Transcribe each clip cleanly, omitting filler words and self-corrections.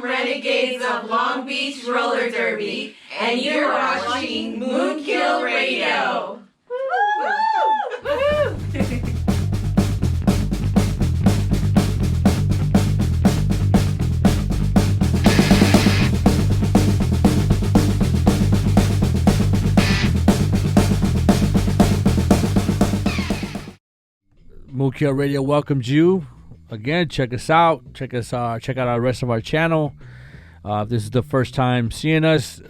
Renegades of Long Beach Roller Derby, and you're watching MoonKILL Radio. Woo! MoonKILL Radio welcomes you again. Check us out. Check out our rest of our channel. If this is the first time seeing us,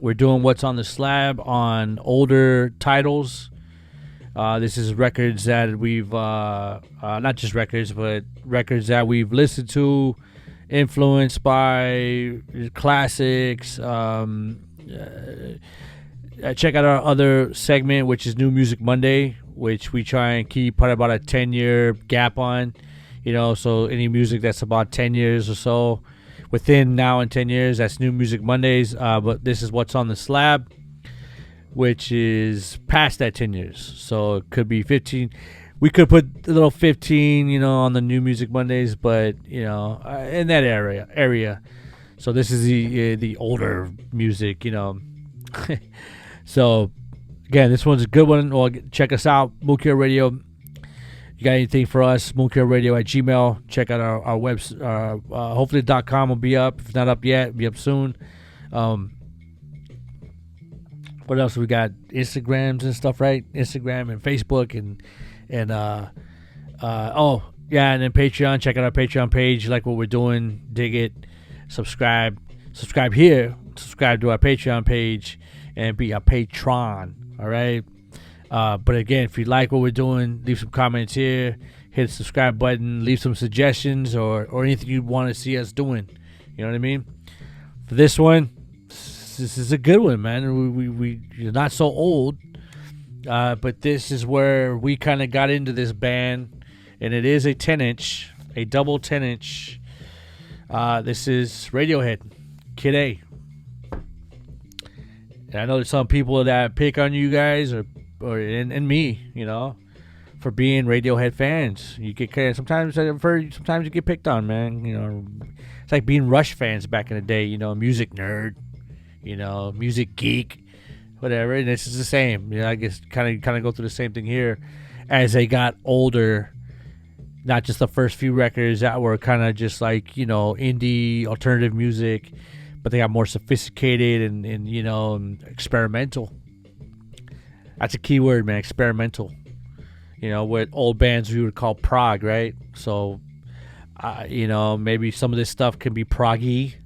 we're doing what's on the slab on older titles. This is records that we've not just records, but records that we've listened to, influenced by classics. Check out our other segment, which is New Music Monday, which we try and keep put about a 10-year gap on, so any music that's about 10 years or so within now and 10 years, that's New Music Mondays. But this is what's on the slab, which is past that 10 years. So it could be 15. We could put a little 15, on the New Music Mondays, but, in that area. So this is the older music, So, again, this one's a good one. Well, check us out, MoonKILL Radio. You got anything for us, moonkillradio@gmail.com. Check out our website. Hopefully .com will be up. If not up yet, it'll be up soon. What else we got? Instagrams and stuff, right? Instagram and Facebook and then Patreon. Check out our Patreon page. You like what we're doing, dig it, subscribe here, subscribe to our Patreon page, and be a patron. All right. But again, if you like what we're doing, leave some comments here, hit the subscribe button, leave some suggestions or anything you want to see us doing. You know what I mean? For this one, this is a good one, man. You're not so old, but this is where we kind of got into this band, and it is a 10-inch, a double 10-inch. This is Radiohead, Kid A. And I know there's some people that pick on you guys or me, for being Radiohead fans. You get sometimes you get picked on, man. It's like being Rush fans back in the day. Music nerd, music geek, whatever. And this is the same. I guess kind of go through the same thing here as they got older. Not just the first few records that were kind of just like indie alternative music, but they got more sophisticated and experimental. That's a key word, man. Experimental. What old bands we would call prog, right? So, maybe some of this stuff can be proggy.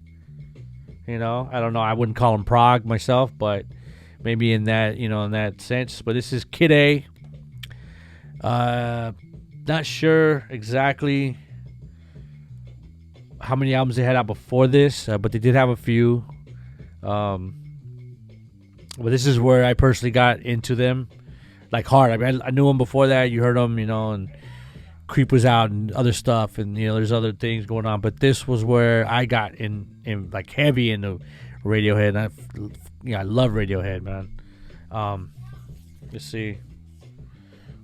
I don't know. I wouldn't call them prog myself, but maybe in that, in that sense. But this is Kid A. Not sure exactly how many albums they had out before this, but they did have a few. But this is where I personally got into them, like hard. I mean, I knew them before that. You heard them, and Creep was out and other stuff, and there's other things going on. But this was where I got in like heavy into Radiohead. And I love Radiohead, man. Let's see.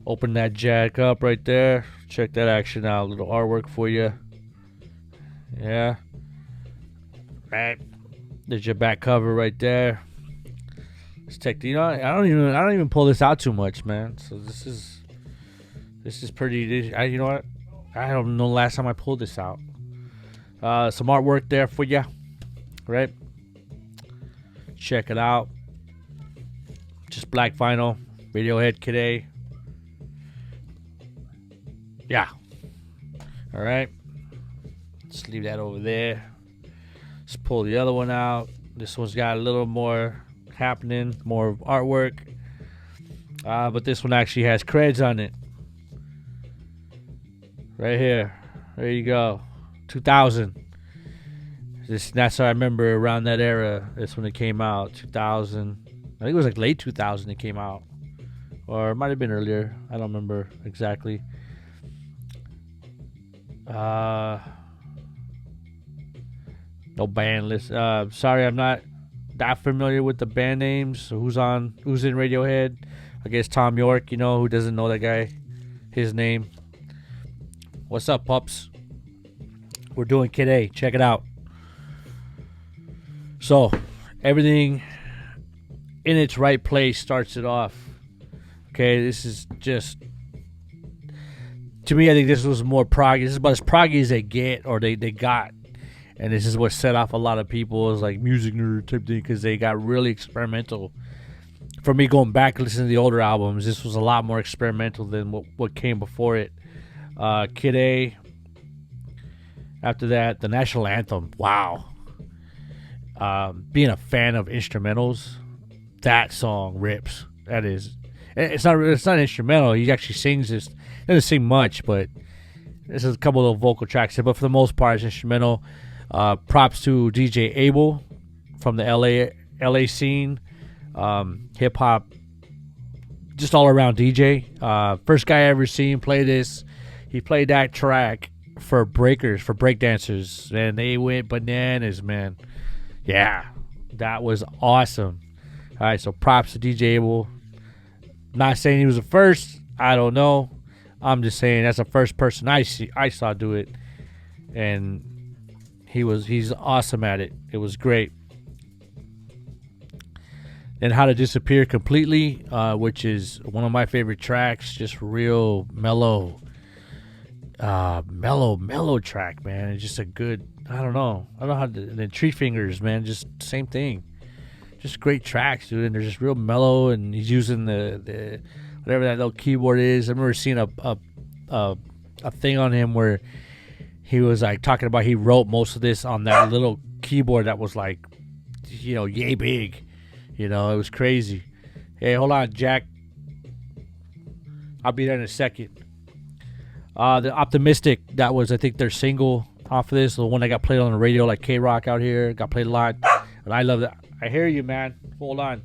Open that jack up right there. Check that action out. A little artwork for you. Yeah. Right. There's your back cover right there. Let's take the, I don't even pull this out too much, man. So this is pretty. You know what? I don't know the last time I pulled this out. Some artwork there for you, right? Check it out. Just black vinyl. Radiohead Kid A. Yeah. All right. Let's leave that over there. Let's pull the other one out. This one's got a little more happening, more artwork, but this one actually has creds on it right here. There you go. 2000. That's how I remember around that era. That's when it came out. 2000. I think it was like late 2000 it came out, or it might have been earlier. I don't remember exactly. No band list. Sorry, I'm not that familiar with the band names. So who's in Radiohead? I guess Tom York, who doesn't know that guy, his name. What's up, pups? We're doing Kid A. Check it out. So everything in its right place starts it off. Okay, this is just, to me, I think this was more proggy. This is about as proggy as they get, or they got. And this is what set off a lot of people as like music nerd type thing, because they got really experimental. For me, going back listening to the older albums, this was a lot more experimental than what came before it. Kid A. After that, the national anthem. Wow. Being a fan of instrumentals, that song rips. That is, it's not instrumental. He actually sings this. He doesn't sing much, but this is a couple of vocal tracks here. But for the most part, it's instrumental. Props to DJ Abel from the LA scene. Hip hop, just all around DJ. First guy I ever seen play this. He played that track for breakers, for breakdancers, and they went bananas, man. Yeah, that was awesome. All right, so props to DJ Abel. Not saying he was the first. I don't know. I'm just saying that's the first person I saw do it, and he's awesome at it. It was great. And How to Disappear Completely, which is one of my favorite tracks. Just real mellow track, man. It's just a good, I don't know how to, and then Tree Fingers, man, just same thing. Just great tracks, dude, and they're just real mellow, and he's using the whatever that little keyboard is. I remember seeing a thing on him where he was like talking about he wrote most of this on that little keyboard that was like, yay big. It was crazy. Hey, hold on, Jack. I'll be there in a second. The Optimistic, that was, I think, their single off of this. The one that got played on the radio, like K-Rock out here. Got played a lot. And I love that. I hear you, man. Hold on.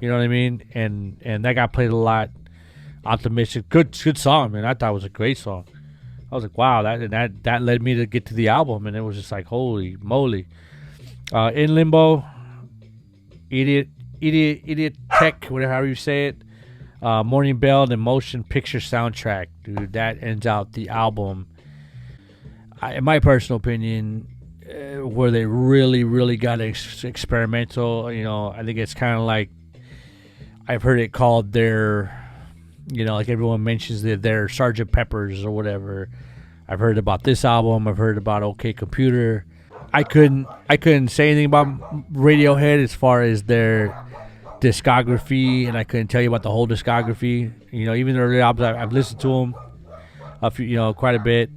You know what I mean? And that got played a lot. Optimistic. Good song, man. I thought it was a great song. I was like, wow. That led me to get to the album. And it was just like, holy moly. In Limbo. Idiot Tech, whatever you say it. Morning Bell, the motion picture soundtrack, dude, that ends out the album. In my personal opinion, where they really got experimental. I think it's kind of like, I've heard it called their, like everyone mentions their Sgt. Pepper's or whatever. I've heard about this album. I've heard about OK Computer. I couldn't say anything about Radiohead as far as their discography, and I couldn't tell you about the whole discography. Even their early albums, I've listened to them quite a bit.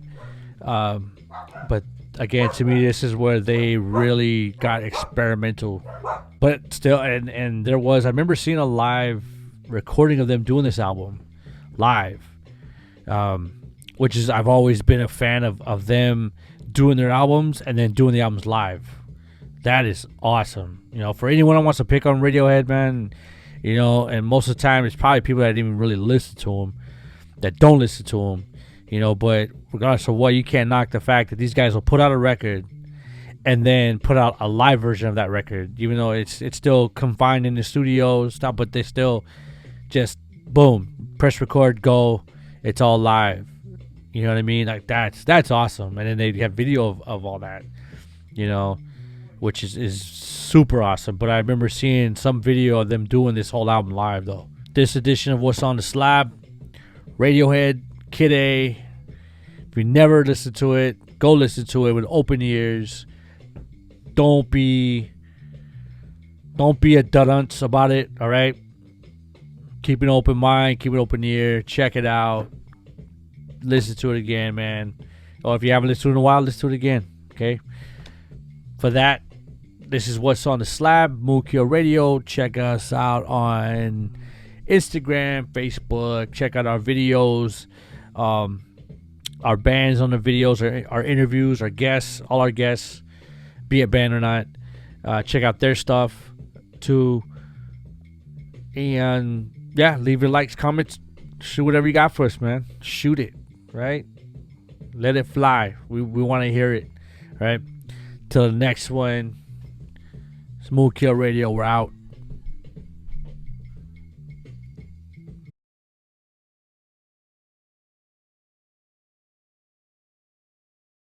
But again, to me, this is where they really got experimental. But still, and there was, I remember seeing a live recording of them doing this album live, which is, I've always been a fan of them doing their albums and then doing the albums live. That is awesome. For anyone that wants to pick on Radiohead, man, and most of the time it's probably people that didn't even really listen to them, that don't listen to them, but regardless of what, you can't knock the fact that these guys will put out a record and then put out a live version of that record, even though it's still confined in the studio stuff, but they still just boom, press record, go, it's all live. You know what I mean? Like that's awesome. And then they have video of all that, which is super awesome. But I remember seeing some video of them doing this whole album live, though. This edition of What's on the Slab, Radiohead, Kid A. If you never listened to it, go listen to it with open ears. Don't be a dunce about it, all right? Keep an open mind, keep an open ear, check it out. Listen to it again, man. Or if you haven't listened to it in a while, listen to it again, okay? For that, this is What's on the Slab, MoonKILL Radio. Check us out on Instagram, Facebook. Check out our videos, our bands on the videos, our interviews, our guests, all our guests, be it band or not. Check out their stuff, too. And, yeah, leave your likes, comments. Shoot whatever you got for us, man. Shoot it, right? Let it fly. We want to hear it, right? Till the next one. It's MoonKILL Radio. We're out.